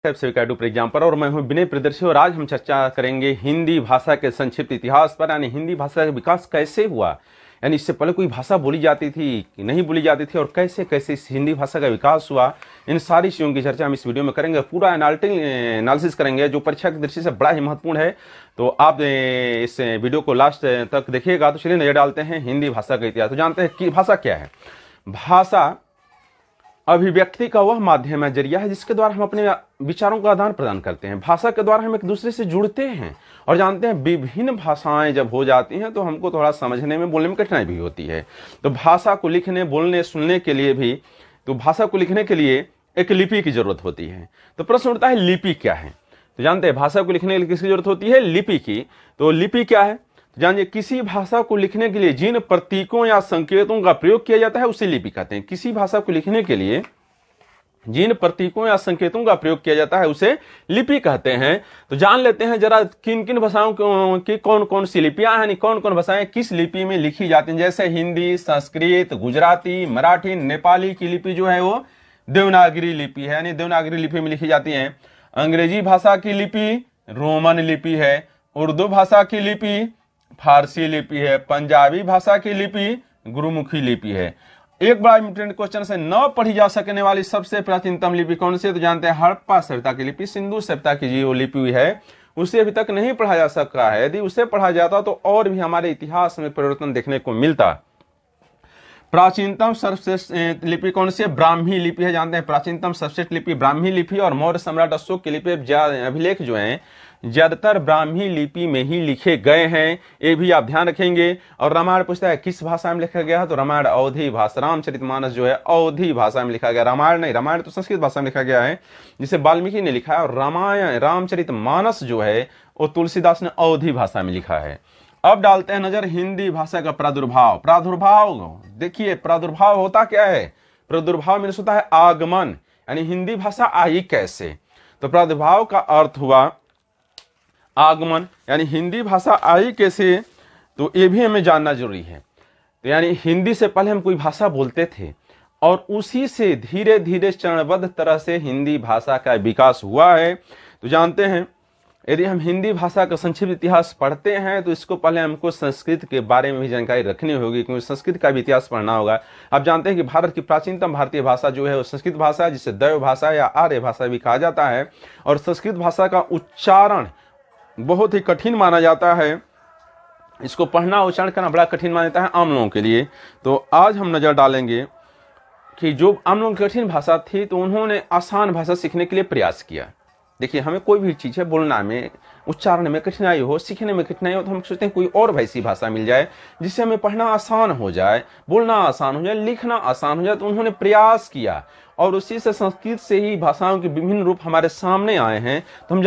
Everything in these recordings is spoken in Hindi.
पर एग्जाम पर और मैं हूं विनय प्रियदर्शी और आज हम चर्चा करेंगे हिंदी भाषा के संक्षिप्त इतिहास पर। यानी हिंदी भाषा का विकास कैसे हुआ, यानी इससे पहले कोई भाषा बोली जाती थी कि नहीं बोली जाती थी और कैसे कैसे इस हिंदी भाषा का विकास हुआ, इन सारी चीज़ों की चर्चा हम इस वीडियो में करेंगे। पूरा एनालिसिस करेंगे जो परीक्षा की दृष्टि से बड़ा ही महत्वपूर्ण है। तो आप इस वीडियो को लास्ट तक देखिएगा। तो चलिए नजर डालते हैं हिंदी भाषा का इतिहास। तो जानते हैं कि भाषा क्या है। भाषा अभिव्यक्ति का वह माध्यम है, जरिया है जिसके द्वारा हम अपने विचारों का आदान प्रदान करते हैं। भाषा के द्वारा हम एक दूसरे से जुड़ते हैं और जानते हैं विभिन्न भाषाएं जब हो जाती हैं तो हमको थोड़ा समझने में बोलने में कठिनाई भी होती है। तो भाषा को लिखने बोलने सुनने के लिए भी, तो भाषा को लिखने के लिए एक लिपि की जरूरत होती है। तो प्रश्न उठता है लिपि क्या है। तो जानते हैं भाषा को लिखने के लिए किसकी जरूरत होती है, लिपि की। तो लिपि क्या है जानिए। किसी भाषा को लिखने के लिए जिन प्रतीकों या संकेतों का प्रयोग किया जाता है उसे लिपि कहते हैं। किसी भाषा को लिखने के लिए जिन प्रतीकों या संकेतों का प्रयोग किया जाता है उसे लिपि कहते हैं। तो जान लेते हैं जरा किन किन भाषाओं की कौन कौन सी लिपियां हैं, कौन कौन भाषाएं किस लिपि में लिखी जाती हैं। जैसे हिंदी, संस्कृत, गुजराती, मराठी, नेपाली की लिपि जो है वो देवनागरी लिपि है, यानी देवनागरी लिपि में लिखी जाती है। अंग्रेजी भाषा की लिपि रोमन लिपि है। उर्दू भाषा की लिपि फारसी लिपि है। पंजाबी भाषा की लिपि गुरुमुखी लिपि है। एक बड़ा इंपोर्टेंट क्वेश्चन है, न पढ़ी जा सकने वाली सबसे प्राचीनतम लिपि कौन सी है। तो जानते हैं हड़प्पा सभ्यता की लिपि, सिंधु सभ्यता की जो लिपि है उसे अभी तक नहीं पढ़ा जा सका है। यदि उसे पढ़ा जाता तो और भी हमारे इतिहास में परिवर्तन देखने को मिलता। प्राचीनतम सर्वश्रेष्ठ लिपि कौन सी है, ब्राह्मी लिपि है। जानते हैं प्राचीनतम सर्वश्रेष्ठ लिपि ब्राह्मी लिपि और मौर्य सम्राट अशोक की लिपि अभिलेख जो है ज्यादातर ब्राह्मी लिपि में ही लिखे गए हैं, ये भी आप ध्यान रखेंगे। और रामायण पूछता है किस भाषा में लिखा गया है, तो रामायण अवधी भाषा, रामचरितमानस जो है अवधी भाषा में लिखा गया। रामायण नहीं, रामायण तो संस्कृत भाषा में लिखा गया है जिसे वाल्मीकि ने लिखा है। और रामचरितमानस जो है वो तुलसीदास ने अवधी भाषा में लिखा है। अब डालते हैं नजर हिंदी भाषा का प्रादुर्भाव। प्रादुर्भाव देखिए, प्रादुर्भाव होता क्या है। प्रादुर्भाव में होता है आगमन, यानी हिंदी भाषा आई कैसे। तो प्रादुर्भाव का अर्थ हुआ आगमन, यानी हिंदी भाषा आई कैसे, तो ये भी हमें जानना जरूरी है। तो यानी हिंदी से पहले हम कोई भाषा बोलते थे और उसी से धीरे धीरे चरणबद्ध तरह से हिंदी भाषा का विकास हुआ है। तो जानते हैं यदि हम हिंदी भाषा का संक्षिप्त इतिहास पढ़ते हैं तो इसको पहले हमको संस्कृत के बारे में भी जानकारी रखनी होगी, क्योंकि संस्कृत का भी इतिहास पढ़ना होगा। आप जानते हैं कि भारत की प्राचीनतम भारतीय भाषा जो है वो संस्कृत भाषा है, जिसे दैव भाषा या आर्य भाषा भी कहा जाता है। और संस्कृत भाषा का उच्चारण बहुत ही कठिन माना जाता है। इसको पढ़ना उच्चारण करना बड़ा कठिन माना जाता है आम लोगों के लिए। तो आज हम नजर डालेंगे कि जो आम लोगों की कठिन भाषा थी तो उन्होंने आसान भाषा सीखने के लिए प्रयास किया। देखिए, हमें कोई भी चीज़ है बोलना में, उच्चारण में कठिनाई हो, सीखने में कठिनाई हो, तो हम सोचते हैं कोई और वैसी भाषा मिल जाए जिससे हमें पढ़ना आसान हो जाए, बोलना आसान हो जाए, लिखना आसान हो जाए। तो उन्होंने प्रयास किया और उसी से संस्कृत से ही भाषाओं के विभिन्न रूप हमारे सामने आए हैं। तो हम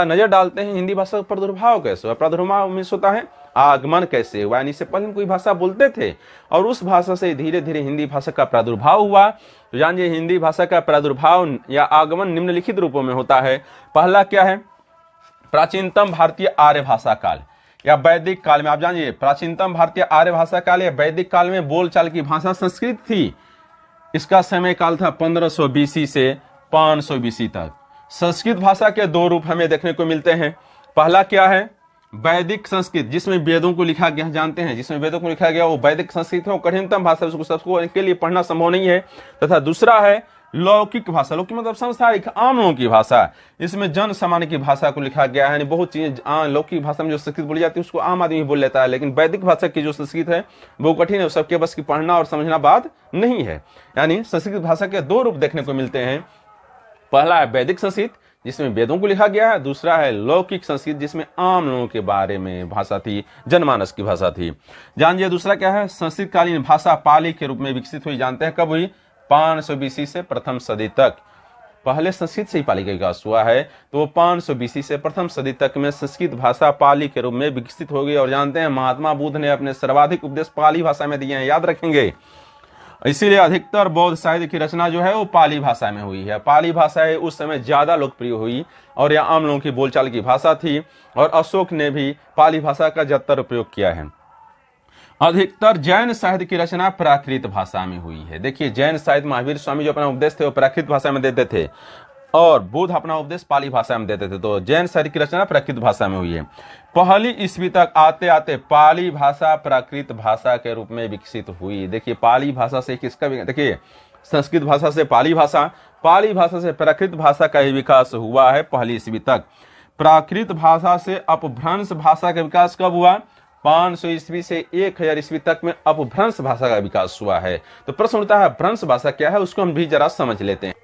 नजर डालते हैं हिंदी भाषा का प्रादुर्भाव कैसे हुआ। प्रादुर्भाव में होता है आगमन कैसे हुआ, यानी इससे पहले हम कोई भाषा बोलते थे और उस भाषा से धीरे धीरे हिंदी भाषा का प्रादुर्भाव हुआ। तो जानिए हिंदी भाषा का प्रादुर्भाव या आगमन निम्नलिखित रूपों में होता है। पहला क्या है, प्राचीनतम भारतीय आर्य भाषा काल या वैदिक काल में। आप जानिए प्राचीनतम भारतीय आर्य भाषा काल या वैदिक काल में बोलचाल की भाषा संस्कृत थी। इसका समय काल था 1500 BC से 500 BC तक। संस्कृत भाषा के दो रूप हमें देखने को मिलते हैं। पहला क्या है, वैदिक संस्कृत, जिसमें वेदों को लिखा गया, जानते हैं जिसमें वेदों को लिखा गया वो वैदिक संस्कृत है, वो कठिनतम भाषा, उसको सबको के लिए पढ़ना संभव नहीं है। तथा दूसरा है लौकिक भाषा। लौकिक मतलब सांसारिक आम लोगों की भाषा, इसमें जन सामान्य की भाषा को लिखा गया है। यानी बहुत चीजें लौकिक भाषा में जो संस्कृत बोली जाती है उसको आम आदमी बोल लेता है, लेकिन वैदिक भाषा की जो संस्कृत है वो कठिन है, सबके बस की पढ़ना और समझना बात नहीं है। यानी संस्कृत भाषा के दो रूप देखने को मिलते हैं। पहला है वैदिक संस्कृत जिसमें वेदों को लिखा गया है, दूसरा है लौकिक संस्कृत जिसमें आम लोगों के बारे में भाषा थी, जनमानस की भाषा थी। जानिए दूसरा क्या है, संस्कृत कालीन भाषा पाली के रूप में विकसित हुई। जानते हैं कब हुई, 500 BC से प्रथम सदी तक। पहले संस्कृत से ही पाली का विकास हुआ है, तो वो 500 BC से प्रथम सदी तक में संस्कृत भाषा पाली के रूप में विकसित हो गई। और जानते हैं महात्मा बुद्ध ने अपने सर्वाधिक उपदेश पाली भाषा में दिए हैं, याद रखेंगे। इसीलिए अधिकतर बौद्ध साहित्य की रचना जो है वो पाली भाषा में हुई है। पाली भाषा उस समय ज्यादा लोकप्रिय हुई और यह आम लोगों की बोलचाल की भाषा थी। और अशोक ने भी पाली भाषा का ज्यादातर उपयोग किया है। अधिकतर जैन साहित्य की रचना प्राकृत भाषा में हुई है। देखिए जैन साहित्य महावीर स्वामी जो अपना उपदेश थे वो प्राकृत भाषा में देते थे। और बुद्ध अपना उपदेश पाली भाषा में देते थे। तो जैन साहित्य की रचना प्राकृत भाषा में हुई है। पहली ईस्वी तक आते आते पाली भाषा प्राकृत भाषा के रूप में विकसित हुई। देखिए पाली भाषा से किसका, देखिए संस्कृत भाषा से पाली भाषा से प्राकृत भाषा का ही विकास हुआ है पहली ईस्वी तक। प्राकृत भाषा से अपभ्रंश भाषा का विकास कब हुआ? 500 ईस्वी से 1000 ईस्वी तक में अपभ्रंश भाषा का विकास हुआ है। तो प्रश्न उठता है भ्रंश भाषा क्या है, उसको हम भी जरा समझ लेते हैं।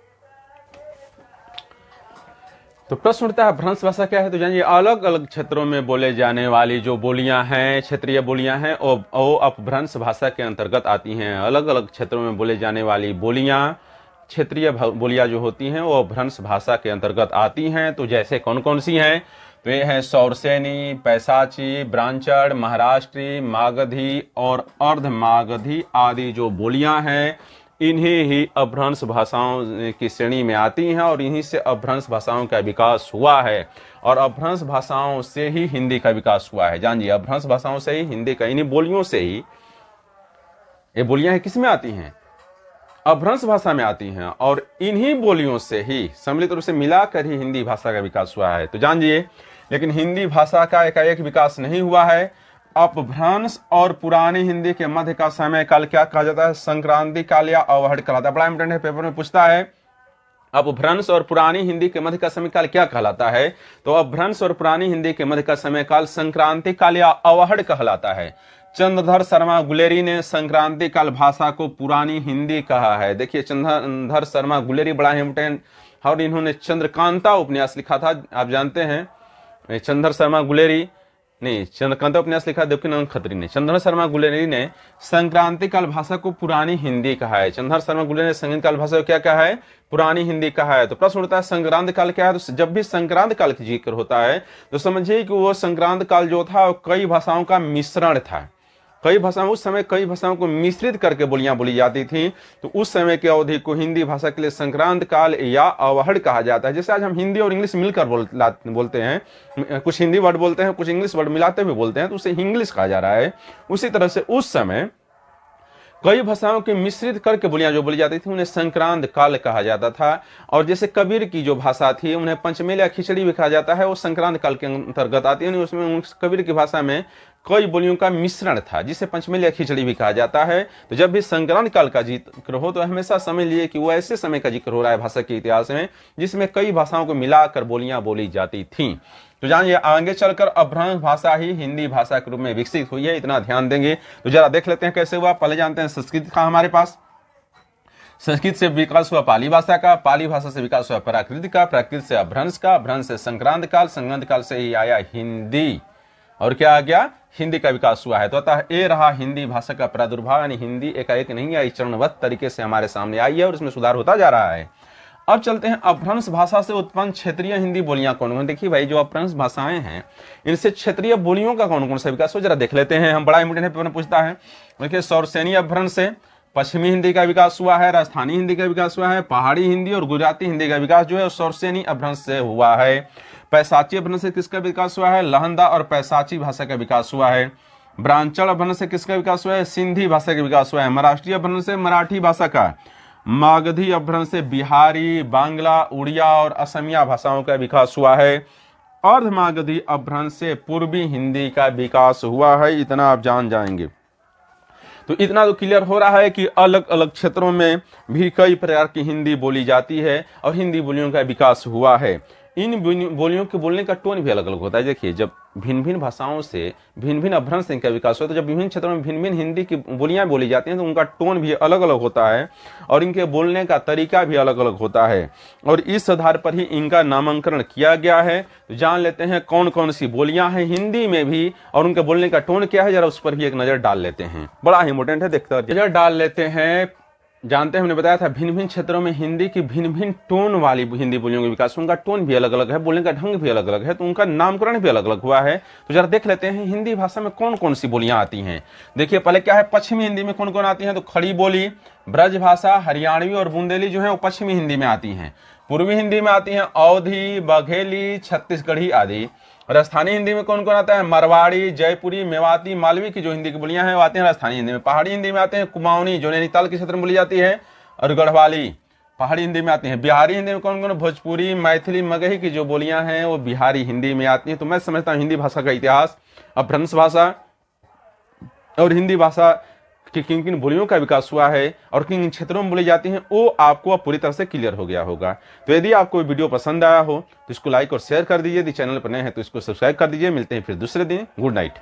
तो प्रश्न उठता है भ्रंश भाषा क्या है। तो जानिए अलग अलग क्षेत्रों में बोले जाने वाली जो बोलियां हैं, क्षेत्रीय बोलियां हैं, वो अपभ्रंश भाषा के अंतर्गत आती हैं। अलग अलग क्षेत्रों में बोले जाने वाली बोलियां, क्षेत्रीय बोलियां जो होती हैं वो भ्रंश भाषा के अंतर्गत आती हैं। तो जैसे कौन कौन सी हैं? तो ये है सौरसेनी, पैसाची, ब्रांचड़, महाराष्ट्री, मागधी और अर्ध मागधी आदि जो बोलियां हैं, इन्हीं ही अपभ्रंश भाषाओं की श्रेणी में आती हैं और इन्हीं से अपभ्रंश भाषाओं का विकास हुआ है। और अपभ्रंश भाषाओं से ही हिंदी का विकास हुआ है। जानिए अपभ्रंश भाषाओं से ही हिंदी का, इन्हीं बोलियों से ही, ये बोलियां हैं किस में आती हैं? अपभ्रंश भाषा में आती हैं और इन्हीं बोलियों से ही सम्मिलित रूप से मिलाकर ही हिंदी भाषा का विकास हुआ है। तो जानिए लेकिन हिंदी भाषा का एकाएक विकास नहीं हुआ है। अपभ्रंश और पुरानी हिंदी के मध्य का समय काल क्या कहा जाता है? संक्रांति काल या अवहड़ कहलाता है। बड़ा इंपॉर्टेंट है, पेपर में पूछता है अपभ्रंश और पुरानी हिंदी के मध्य का समय काल क्या कहलाता है? तो अपभ्रंश और पुरानी हिंदी के मध्य का समय काल संक्रांति काल या अवहड़ कहलाता है। चंद्रधर शर्मा गुलेरी ने संक्रांति काल भाषा को पुरानी हिंदी कहा है। देखिए चंद्रधर शर्मा गुलेरी बड़ा इंपॉर्टेंट, और इन्होंने चंद्रकांता उपन्यास लिखा था। आप जानते हैं चंद्रधर शर्मा गुलेरी नहीं, चंद्रकांता उपन्यास लिखा देवकीनंदन खत्री ने। चंद्रधर शर्मा गुलेरी ने संक्रांति काल भाषा को पुरानी हिंदी कहा है। चंद्रधर शर्मा गुलेरी ने संक्रांति काल भाषा को क्या कहा है? पुरानी हिंदी कहा है। तो प्रश्न उठता है संक्रांत काल क्या है? तो जब भी संक्रांत काल का जिक्र होता है तो समझिए कि वो संक्रांत काल जो था वो कई भाषाओं का मिश्रण था। कई भाषाओं, उस समय कई भाषाओं को मिश्रित करके बोलियां बोली जाती थी। तो उस समय की अवधि को हिंदी भाषा के लिए संक्रांत काल या अवहड़ कहा जाता है। जैसे आज हम हिंदी और इंग्लिश मिलकर बोलते हैं, कुछ हिंदी वर्ड बोलते हैं, कुछ इंग्लिश वर्ड मिलाते हुए बोलते हैं, तो उसे इंग्लिश कहा जा रहा है। उसी तरह से उस समय कई भाषाओं के मिश्रित करके बोलियां जो बोली जाती थी उन्हें संक्रांत काल कहा जाता था। और जैसे कबीर की जो भाषा थी उन्हें पंचमेल या खिचड़ी भी कहा जाता है, वो संक्रांत काल के अंतर्गत आती है। उसमें कबीर की भाषा में कई बोलियों का मिश्रण था जिसे पंचमेल या खिचड़ी भी कहा जाता है। तो जब भी संक्रांत काल का जिक्र हो तो हमेशा समझ लिए कि वो ऐसे समय का जिक्र हो रहा है भाषा के इतिहास में जिसमें कई भाषाओं को मिलाकर बोलियां बोली जाती थी। तो जानिए आगे चलकर अपभ्रंश भाषा ही हिंदी भाषा के रूप में विकसित हुई है, इतना ध्यान देंगे। तो जरा देख लेते हैं कैसे हुआ। पहले जानते हैं संस्कृत का हमारे पास। संस्कृत से विकास हुआ पाली भाषा का, पाली भाषा से विकास हुआ प्राकृत का, प्राकृत से अपभ्रंश का, अपभ्रंश से संक्रांत काल, संक्रांत काल से ही आया हिंदी। और क्या आ गया? हिंदी का विकास हुआ है। तो अतः ये रहा हिंदी भाषा का प्रादुर्भाव, यानी हिंदी एकाएक नहीं आई, चरणबद्ध तरीके से हमारे सामने आई है और इसमें सुधार होता जा रहा है। अब चलते हैं अपभ्रंश भाषा से उत्पन्न क्षेत्रीय हिंदी बोलियां कौन कौन। देखिए भाई जो अपभ्रंश भाषाएं हैं इनसे क्षेत्रीय बोलियों का कौन कौन सा विकास हो, जरा देख लेते हैं हम। बड़ा इंपोर्टेंट पेपर में पूछता है। देखिए सौरसेनी अपभ्रंश से पश्चिमी हिंदी का विकास हुआ है, राजस्थानी हिंदी का विकास हुआ है, पहाड़ी हिंदी और गुजराती हिंदी का विकास जो है सौरसेनी अपभ्रंश से हुआ है। पैसाची अपभ्रंश से किसका विकास हुआ है? लहंदा और पैसाची भाषा का विकास हुआ है। ब्रांचड़ अपभ्रंश से किसका विकास हुआ है? सिंधी भाषा का विकास हुआ है। महाराष्ट्रीय अपभ्रंश से मराठी भाषा का, मागधी अपभ्रंश से बिहारी, बांग्ला, उड़िया और असमिया भाषाओं का विकास हुआ है। अर्धमागधी अपभ्रंश से पूर्वी हिंदी का विकास हुआ है। इतना आप जान जाएंगे। तो इतना तो क्लियर हो रहा है कि अलग अलग क्षेत्रों में भी कई प्रकार की हिंदी बोली जाती है और हिंदी बोलियों का विकास हुआ है। इन बोलियों के बोलने का टोन भी अलग अलग होता है। देखिए जब भिन्न भिन्न भाषाओं से भिन्न भिन्न अपभ्रंश का विकास होता है तो जब विभिन्न क्षेत्रों में भिन्न भिन्न हिंदी की बोलियां बोली जाती हैं तो उनका टोन भी अलग अलग होता है और इनके बोलने का तरीका भी अलग अलग होता है और इस आधार पर ही इनका नामांकन किया गया है। तो जान लेते हैं कौन कौन सी बोलियां हैं हिंदी में भी और उनके बोलने का टोन क्या है, जरा उस पर भी एक नजर डाल लेते हैं। बड़ा इंपॉर्टेंट है, देखते नजर डाल लेते हैं। जानते हैं हमने बताया था भिन्न भिन्न क्षेत्रों में हिंदी की भिन्न भिन्न टोन वाली हिंदी बोलियों के विकास, उनका टोन भी अलग अलग है, बोलने का ढंग भी अलग अलग है, तो उनका नामकरण भी अलग अलग हुआ है। तो जरा देख लेते हैं हिंदी भाषा में कौन कौन सी बोलियां आती हैं। देखिए पहले क्या है, पश्चिमी हिंदी में कौन कौन आती हैं, तो खड़ी बोली, ब्रज भाषा, हरियाणवी और बुंदेली जो है वो पश्चिमी हिंदी में आती हैं। पूर्वी हिंदी में आती हैं अवधी, बघेली, छत्तीसगढ़ी आदि। राजस्थानी हिंदी में कौन कौन आता है, मरवाड़ी, जयपुरी, मेवाती, मालवी की जो हिंदी की बोलियां हैं वो आती हैं राजस्थानी हिंदी में। पहाड़ी हिंदी में आते हैं कुमाऊनी जो नैनीताल के क्षेत्र में बोली जाती है और गढ़वाली पहाड़ी हिंदी में आती हैं। बिहारी हिंदी में कौन कौन? भोजपुरी, मैथिली, मगही की जो बोलियां हैं वो बिहारी हिंदी में आती हैं। तो मैं समझता हूँ हिंदी भाषा का इतिहास, अपभ्रंश भाषा और हिंदी भाषा कि किन किन बोलियों का विकास हुआ है और किन किन क्षेत्रों में बोली जाती हैं वो आपको अब पूरी तरह से क्लियर हो गया होगा। तो यदि आपको वीडियो पसंद आया हो तो इसको लाइक और शेयर कर दीजिए। यदि चैनल पर नए हैं तो इसको सब्सक्राइब कर दीजिए। मिलते हैं फिर दूसरे दिन। Good night.